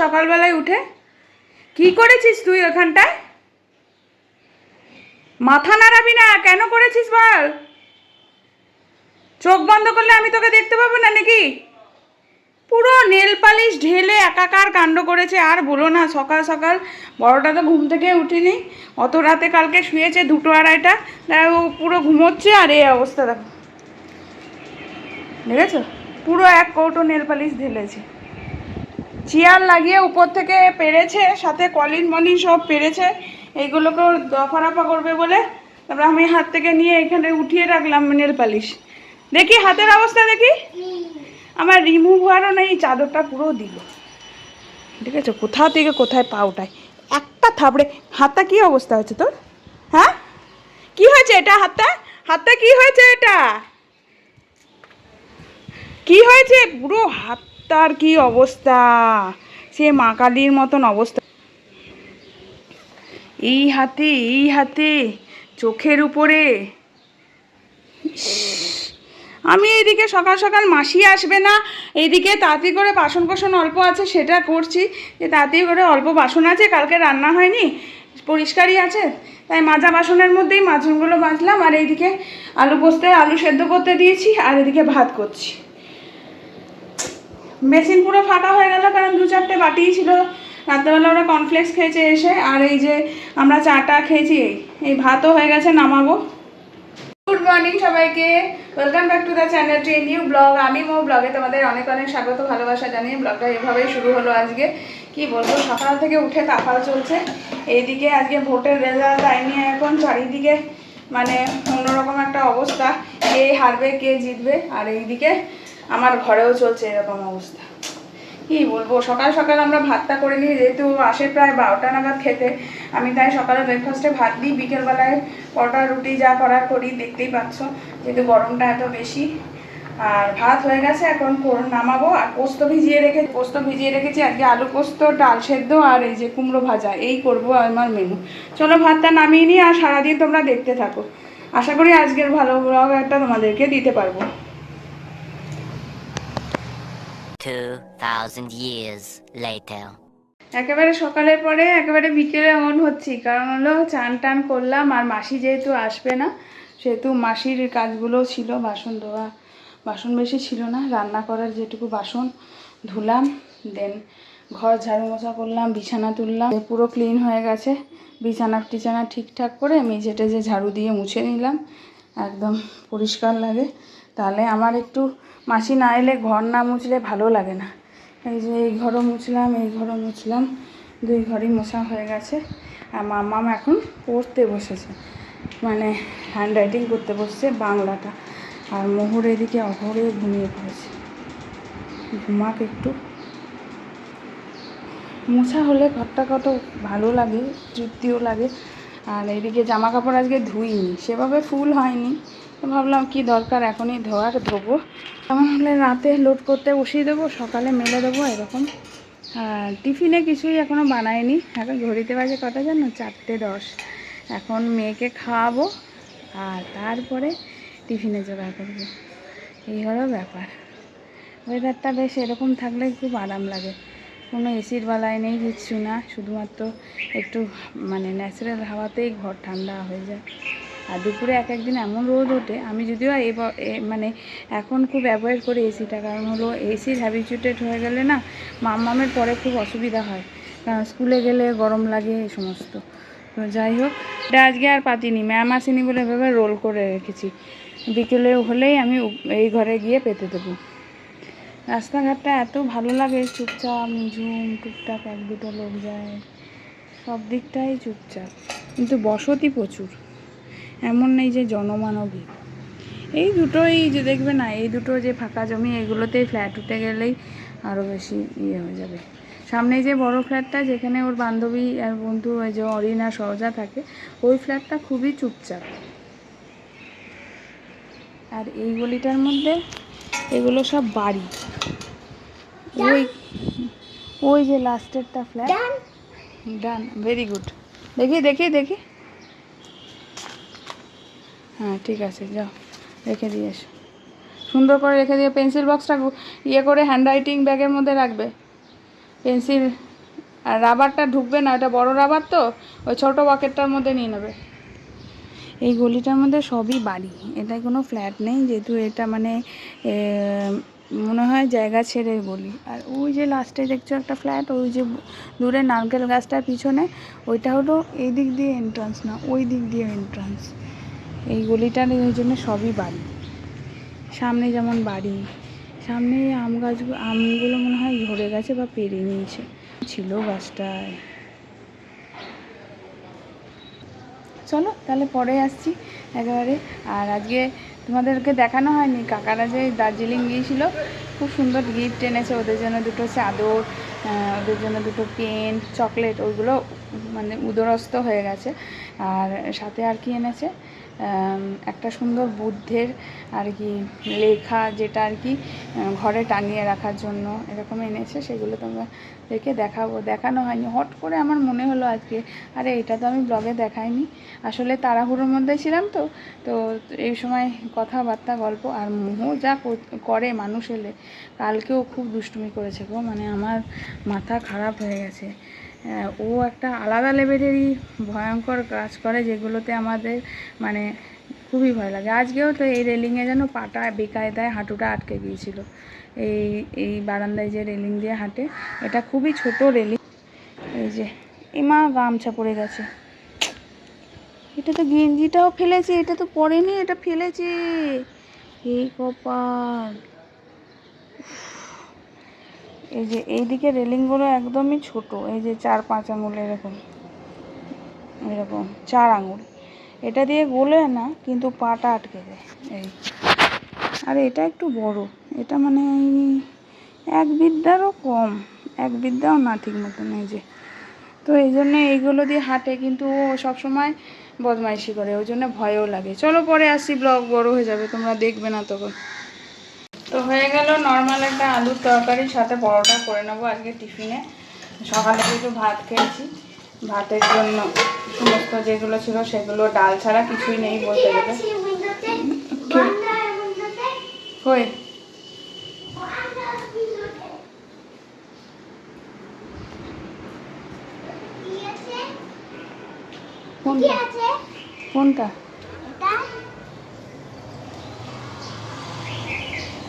সকালবেলায় উঠে? কি করেছিস তুই ওখানটায়? মাথা নাড়াবি না, কেন করেছিস বল? চোখ বন্ধ করলে আমি তোকে দেখতে পাবো না নাকি? পুরো নেল পালিশ ঢেলে একাকার কাণ্ড করেছে। আর বলো না, সকাল সকাল বড়টা তো ঘুম থেকে উঠিনি, অত রাতে কালকে শুয়েছে 2টো 2:30টা, ও পুরো ঘুমোচ্ছে আর এই অবস্থা দেখো, দেখেছো? পুরো এক কৌটো নেল পালিশ ঢেলেছে। চেয়ার লাগিয়ে উপর থেকে পেরেছে, সাথে কলিন মলিন সব পেরেছে, এইগুলোকেও দফা রফা করবে বলে। তারপর আমি হাত থেকে নিয়ে এখানে উঠিয়ে রাখলাম নেল পালিশ। দেখি হাতের অবস্থা দেখি। আমার রিমুভ হওয়ারও নেই, চাদরটা পুরো দিল। ঠিক আছে, কোথাও থেকে কোথায় পা ওঠায় একটা থাবড়ে। হাতটা কি অবস্থা হয়েছে তোর? হ্যাঁ, কি হয়েছে এটা? হাতটা হাতটা কি হয়েছে এটা? কি হয়েছে? পুরো হাতটার কি অবস্থা, সে মা কালীর মতন অবস্থা। এই হাতে চোখের উপরে। আমি এইদিকে সকাল সকাল মাসি আসবে না, এইদিকে তাড়াতাড়ি করে বাসন কোসন অল্প আছে সেটা করছি, যে তাড়াতাড়ি করে অল্প বাসন আছে, কালকে রান্না হয়নি, পরিষ্কারই আছে, তাই মাজা বাসনের মধ্যেই বাসনগুলো মাজলাম। আর এইদিকে আলু পোস্তে আলু সেদ্ধ করতে দিয়েছি, আর এদিকে ভাত করছি। বেসিন পুরো ফাঁকা হয়ে গেল, কারণ 2-4টে বাটিই ছিল। রাত্রেবেলা ওরা কর্নফ্লেক্স খেয়েছে এসে, আর এই যে আমরা চাটা খেয়েছি। এই ভাতও হয়ে গেছে, নামাবো। গুড মর্নিং সবাইকে, welcome back to the channel to a new blog. আমি মো ব্লগে তোমাদের অনেক অনেক স্বাগত, ভালোবাসা জানিয়ে ব্লগটা এভাবেই শুরু হলো আজকে। কি বলবো, সকাল থেকে উঠে তাফাল চলছে। এইদিকে আজকে ভোটের রেজাল্ট আইনি, এখন চারিদিকে মানে অন্যরকম একটা অবস্থা, কে হারবে কে জিতবে। আর এইদিকে আমার ঘরেও চলছে এরকম অবস্থা। কি বলবো, সকাল সকাল আমরা ভাতটা করে নিই, যেহেতু আসে প্রায় 12টা নাগাদ খেতে। আমি তাই সকালে ব্রেকফাস্টে ভাত দিই, বিকেলবেলায় পরোটা রুটি যা করার করি, দেখতেই পাচ্ছ, যেহেতু গরমটা এত বেশি। আর ভাত হয়ে গেছে, এখন নামাবো। আর পোস্ত ভিজিয়ে রেখেছি আজকে, আলু পোস্ত, ডাল সেদ্ধ আর এই যে কুমড়ো ভাজা, এই করবো আমার মেনু। চলো ভাতটা নামিয়ে নিই, আর সারাদিন তোমরা দেখতে থাকো। আশা করি আজকের ভালো ব্লগ একটা তোমাদেরকে দিতে পারবো। 2000 years later. একেবারে সকালের পরে একেবারে বিকেলে অন হচ্ছি, কারণ হলো চান টান করলাম। আর মাসি যেহেতু আসবে না, সেহেতু মাসির কাজগুলো ছিল, বাসন ধোয়া, বাসন বেশি ছিল না, রান্না করার যেটুকু বাসন ধুলাম, দেন ঘর ঝাড়ু মোছা করলাম, বিছানা তুললাম, পুরো ক্লিন হয়ে গেছে। বিছানা ঠিকঠাক করে মেঝে টেজে ঝাড়ু দিয়ে মুছে নিলাম, একদম পরিষ্কার লাগে। তাহলে আমার একটু মাসি না এলে ঘর না মুছলে ভালো লাগে না। এই যে এই ঘরও মুছলাম, 2 ঘরই মোছা হয়ে গেছে। আর মাম্মাম এখন পড়তে বসেছে, মানে হ্যান্ড রাইটিং করতে বসছে বাংলাটা। আর মোহর এদিকে অঘরে ঘুমিয়ে পড়েছে, ঘুমাক একটু। মোছা হলে ঘরটা কত ভালো লাগে, তৃপ্তিও লাগে। আর এদিকে জামা কাপড় আজকে ধুইনি, সেভাবে ফুল হয়নি, তো ভাবলাম কি দরকার এখনই ধোবো। এমন হলে রাতে লোড করতে বসিয়ে দেবো, সকালে মেলে দেবো এরকম। আর টিফিনে কিছুই এখনও বানাইনি। এখন ঘড়িতে বাজে কটা জানো, 4:10। এখন মেয়েকে খাওয়াবো, আর তারপরে টিফিনে জোগাড় করবো। এই হলো ব্যাপার। ওয়েদারটা বেশ এরকম থাকলে খুব আরাম লাগে, কোনো এসির বালাই নেই, কিচ্ছু না, শুধুমাত্র একটু মানে ন্যাচারাল হাওয়াতেই ঘর ঠান্ডা হয়ে যায়। আর দুপুরে এক একদিন এমন রোদ ওঠে, আমি যদিও মানে এখন খুব অ্যাভয়েড করি এসিটা, কারণ হলো এসির হ্যাবিচুয়েটেড হয়ে গেলে না মামের পরে খুব অসুবিধা হয়, কারণ স্কুলে গেলে গরম লাগে এই সমস্ত। তো যাই হোক, এটা আজকে আর পাতিনি, ম্যাম আসেনি বলে ভেবে রোল করে রেখেছি, বিকেলে হলেই আমি এই ঘরে গিয়ে পেতে দেবো। রাস্তাঘাটটা এত ভালো লাগে, চুপচাপ নিঝুম, টুকটাক 1-2টো লোক যায়, সব দিকটাই চুপচাপ, কিন্তু বসতি প্রচুর, এমন নেই যে জনমানবী। এই দুটোই যে দেখবে না, এই দুটো যে ফাঁকা জমি, এগুলোতেই ফ্ল্যাট উঠে গেলেই আরও বেশি হয়ে যাবে। সামনে যে বড় ফ্ল্যাটটা, যেখানে ওর বান্ধবী আর বন্ধু ওই যে অরিনা সহজা থাকে, ওই ফ্ল্যাটটা খুবই চুপচাপ। আর এই গলিটার মধ্যে এগুলো সব বাড়ি। ওই যে লাস্টেরটা ফ্ল্যাট। ডান, ভেরি গুড। দেখি। হ্যাঁ ঠিক আছে, যাও রেখে দিয়ে এসো, সুন্দর করে রেখে দিয়ে। পেন্সিল বক্সটা করে হ্যান্ড রাইটিং ব্যাগের মধ্যে রাখবে, পেন্সিল আর রাবারটা ঢুকবে না, ওটা বড় রাবার তো, ওই ছোটো বাকেটটার মধ্যে নিয়ে নেবে। এই গলিটার মধ্যে সবই বাড়ি, এটাই কোনো ফ্ল্যাট নেই, যেহেতু এটা মানে মনে হয় জায়গা ছেড়ে গলি। আর ওই যে লাস্টে দেখছো একটা ফ্ল্যাট, ওই যে দূরে নারকেল গাছটার পিছনে, ওইটা হলো এই দিক দিয়ে এন্ট্রান্স না, ওই দিক দিয়ে এন্ট্রান্স। এই গলিটার ওই জন্য সবই বাড়ি। সামনে যেমন বাড়ি, সামনে আম গাছগুলো, আমগুলো মনে হয় ঝরে গেছে বা পেরে নিয়েছে, ছিল গাছটায়। চলো তাহলে পরে আসছি একেবারে। আর আজকে তোমাদেরকে দেখানো হয়নি, কাকারা যে দার্জিলিং গিয়েছিল, খুব সুন্দর গিফট এনেছে ওদের জন্য, দুটো চাদর, ওদের জন্য দুটো পেন, চকলেট, ওইগুলো মানে উদরস্থ হয়ে গেছে। আর সাথে আর কি এনেছে, একটা সুন্দর বুদ্ধের আর কি লেখা, যেটা আর কি ঘরে টাঙিয়ে রাখার জন্য এরকম এনেছে, সেগুলো তোমাদেরকে দেখানো হয়নি। হট করে আমার মনে হলো আজকে, আরে এটা তো আমি ব্লগে দেখাইনি, আসলে তাড়াহুড়োর মধ্যে ছিলাম তো। তো এই সময় কথাবার্তা গল্প, আর মোহ যা করে মানুষ এলে, কালকেও খুব দুষ্টুমি করেছে গো, মানে আমার মাথা খারাপ হয়ে গেছে। ও একটা আলাদা লেভেলেরই ভয়ঙ্কর কাজ করে, যেগুলোতে আমাদের মানে খুবই ভয় লাগে। আজকেও তো এই রেলিংয়ে যেন পাটা বেকায়দায় হাঁটুটা আটকে গিয়েছিল, এই এই বারান্দায় যে রেলিং দিয়ে হাঁটে, এটা খুবই ছোট রেলিং। এই যে এমা গামছা পড়ে গেছে, এটা তো গেঞ্জিটাও ফেলেছে, এটা তো পরেনি, এটা ফেলেছে, এই কপাল। এই যে এইদিকে রেলিংগুলো একদমই ছোট, এই যে 4-5 আঙুল এরকম, এরকম 4 আঙুল, এটা দিয়ে গোলে না, কিন্তু পাটা আটকে যায় এই। আর এটা একটু বড়, এটা মানে এক বিদ্যারও কম, এক বিদ্যাও না ঠিক মতন। এই যে, তো এই জন্য এইগুলো দিয়ে হাঁটে, কিন্তু ও সবসময় বদমাইশি করে, ওই জন্য ভয়ও লাগে। চলো পরে আসছি, ব্লগ বড় হয়ে যাবে, তোমরা দেখবে না তখন। তো হয়ে গেল নর্মাল একটা আলুর তরকারির সাথে পরোটা করে নেবো আজকে টিফিনে। সকালে একটু ভাত খেয়েছি, ভাতের জন্য সমস্ত যেগুলো ছিল সেগুলো, ডাল ছাড়া কিছুই নেই বলতে গেলে। কই কোনটা কোনটা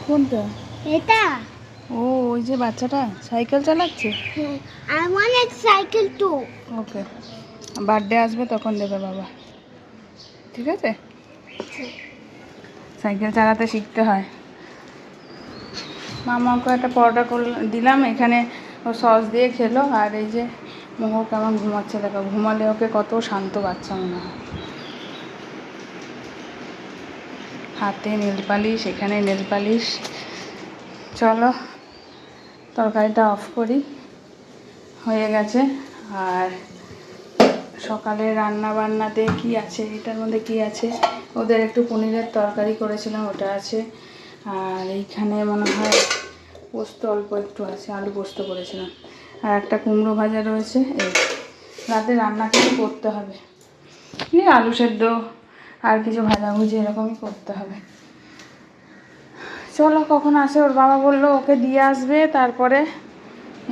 কোনটা? এটা ও ওই যে বাচ্চাটা সাইকেল চালাচ্ছে। I want a cycle too. Okay, birthday আসবে তখন দেবে বাবা, ঠিক আছে? সাইকেল চালাতে শিখতে হয়। মামাকে একটা পরোটা দিলাম, এখানে ও সস দিয়ে খেলো। আর এই যে মোহ কেমন ঘুমাচ্ছে দেখো, ঘুমালে ওকে কত শান্ত বাচ্চা মনে হয়। হাতে নেল পালিশ, এখানে নেল পালিশ। চলো তরকারিটা অফ করি, হয়ে গেছে। আর সকালে রান্না বান্নাতে কি আছে, এটার মধ্যে কি আছে, ওদের একটু পনিরের তরকারি করেছিলাম, ওটা আছে। আর এইখানে মনে হয় পোস্ত অল্প একটু আছে, আলু পোস্ত করেছিলাম। আর একটা কুমড়ো ভাজা রয়েছে। এই রাতে রান্না কিছু করতে হবে, আলু সেদ্ধ আর কিছু ভাজাভুজি এরকমই করতে হবে। চলো কখন আসে, ওর বাবা বললো ওকে দিয়ে আসবে, তারপরে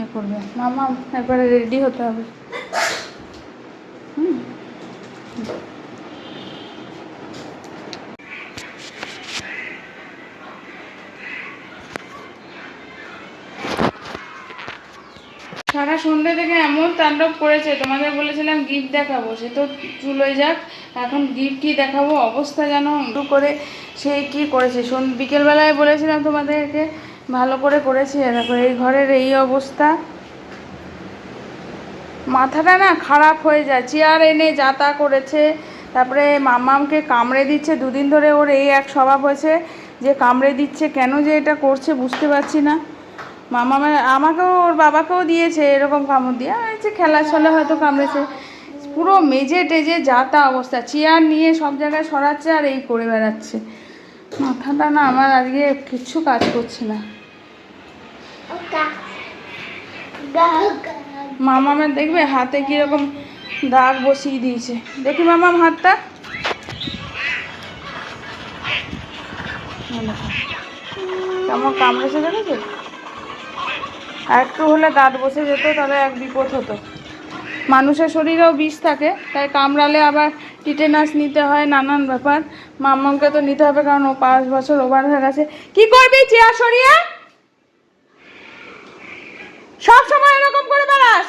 এ করবে। মামা একবারে রেডি হতে হবে। সারা সন্ধ্যে থেকে এমন তাণ্ডব করেছে, তোমাদের বলেছিলাম গিফট দেখাবো, সে তো চুলোয় যাক, এখন গিফট কী দেখাবো, অবস্থা যেন একটু করে সে কী করেছে। বিকেলবেলায় বলেছিলাম তোমাদেরকে ভালো করে করেছি, দেখো এই ঘরের এই অবস্থা, মাথাটা না খারাপ হয়ে যায়, চেয়ার এনে যা তা করেছে। তারপরে মামামকে কামড়ে দিচ্ছে, দুদিন ধরে ওর এই এক স্বভাব হয়েছে যে কামড়ে দিচ্ছে, কেন যে এটা করছে বুঝতে পারছি না। আমাকেও ওর বাবাকেও দিয়েছে এরকম কামড় দিয়ে, যে খেলার ছলে হয়তো কামড়েছে। পুরো মেজে টেজে যা তা অবস্থা, চেয়ার নিয়ে সব জায়গায় সরাচ্ছে আর এই করে বেড়াচ্ছে। মাথাটা না আমার আজকে কিচ্ছু কাজ করছে না। মামামের দেখবে হাতে কীরকম দাগ বসিয়ে দিয়েছে, দেখি মামাম হাতটা, কেমন কামড়েছে দেখেছো? আর একটু হলে দাঁত বসে যেত, তাহলে এক বিপদ হতো। মানুষের শরীরেও বিষ থাকে, তাই কামড়ালে আবার টিটেনাস নিতে হয়, নানান ব্যাপার। মাম্মামকে তো নিতে হবে, কারণ ও 5 বছর ওভার হয়ে গেছে। কি করবি চেয়ার সরিয়ে? সব সময় এরকম করে বেড়াস?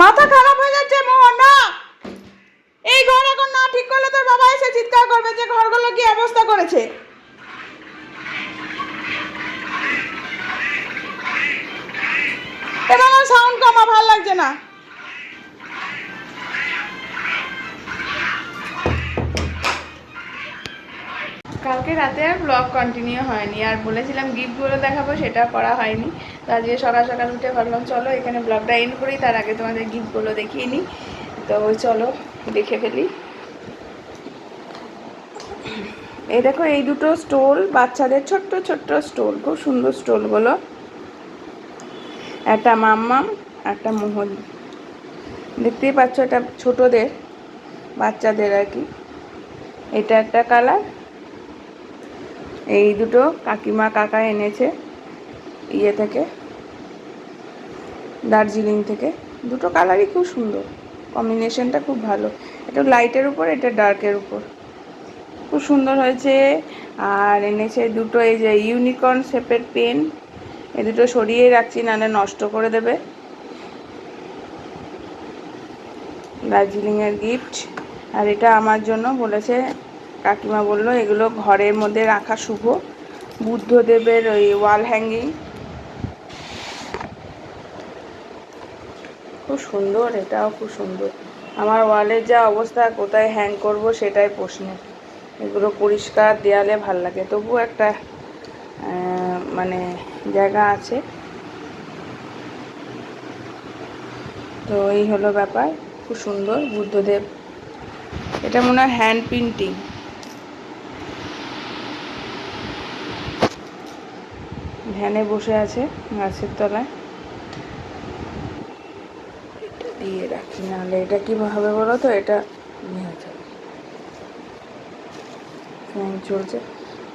মাথা খারাপ হয়ে যাচ্ছে মোহন, না এই ঘর এখন না ঠিক করলে তোর বাবা এসে চিৎকার করবে যে ঘরগুলো কি অবস্থা করেছে। এবার সাউন্ড কমা, ভালো লাগছে না। কালকে রাতে আর ব্লগ কন্টিনিউ হয়নি, আর বলেছিলাম গিফটগুলো দেখাবো, সেটা করা হয়নি। তো আজকে সকাল সকাল উঠে ভাবলাম চলো এখানে ব্লগটা এন্ড করি, তার আগে তোমাদের গিফটগুলো দেখিয়ে নিই। তো চলো দেখে ফেলি। এই দেখো, এই দুটো স্টোল, বাচ্চাদের ছোট্ট ছোট্ট স্টোল, খুব সুন্দর স্টোলগুলো। একটা মাম্মাম, একটা মোহন। দেখতেই পাচ্ছ, এটা ছোটদের, বাচ্চাদের আর কি। এটা একটা কালার। এই দুটো কাকিমা কাকা এনেছে ইয়ে থেকে, দার্জিলিং থেকে। দুটো কালারই খুব সুন্দর, কম্বিনেশনটা খুব ভালো। এটা লাইটের উপর, এটা ডার্কের উপর, খুব সুন্দর হয়েছে। আর এনেছে দুটো এই যে ইউনিকর্ন শেপের পেন, এই দুটো সরিয়ে রাখছি, নাহলে নষ্ট করে দেবে। দার্জিলিংয়ের গিফট। আর এটা আমার জন্য বলেছে, কাকিমা বলল এগুলো ঘরের মধ্যে রাখা শুভ, বুদ্ধদেবের ওই ওয়াল হ্যাঙ্গিং, খুব সুন্দর। এটাও খুব সুন্দর। আমার ওয়ালের যা অবস্থা, কোথায় হ্যাং করব সেটাই প্রশ্ন। এগুলো পরিষ্কার দেয়ালে ভাল লাগে, তবু একটা মানে জায়গা আছে। তো এই হলো ব্যাপার, খুব সুন্দর বুদ্ধদেব। এটা মনে হয় হ্যান্ড প্রিন্টিং। ধ্যানে বসে আছে গাছের তলায়। এটা দিয়ে রাখি, নাহলে এটা কি হবে বলো তো, এটা নিয়ে যাবে। ফ্যান চলছে,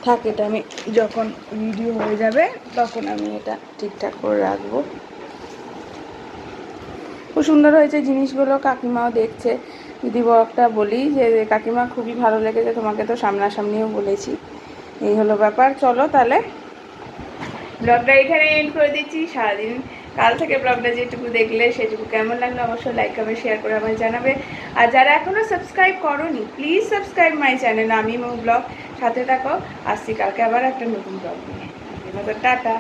থাক, এটা আমি যখন ভিডিও হয়ে যাবে তখন আমি এটা ঠিকঠাক করে রাখবো। খুব সুন্দর হয়েছে জিনিসগুলো, কাকিমাও দেখছে। যদি বকটা বলি যে কাকিমা খুবই ভালো লেগেছে, তোমাকে তো সামনাসামনিও বলেছি। এই হলো ব্যাপার। চলো তাহলে ব্লগটা এখানে এন্ড করে দিচ্ছি। সারাদিন কাল থেকে ব্লগটা যেটুকু দেখলে সেটুকু কেমন লাগলো অবশ্যই লাইক কমেন্ট শেয়ার করে আমায় জানাবে। আর যারা এখনও সাবস্ক্রাইব করোনি, প্লিজ সাবস্ক্রাইব মাই চ্যানেল আমি মৌ ব্লগ। সাথে থাকো, আসছি কালকে আবার একটা নতুন ব্লগ নিয়ে। টাটা।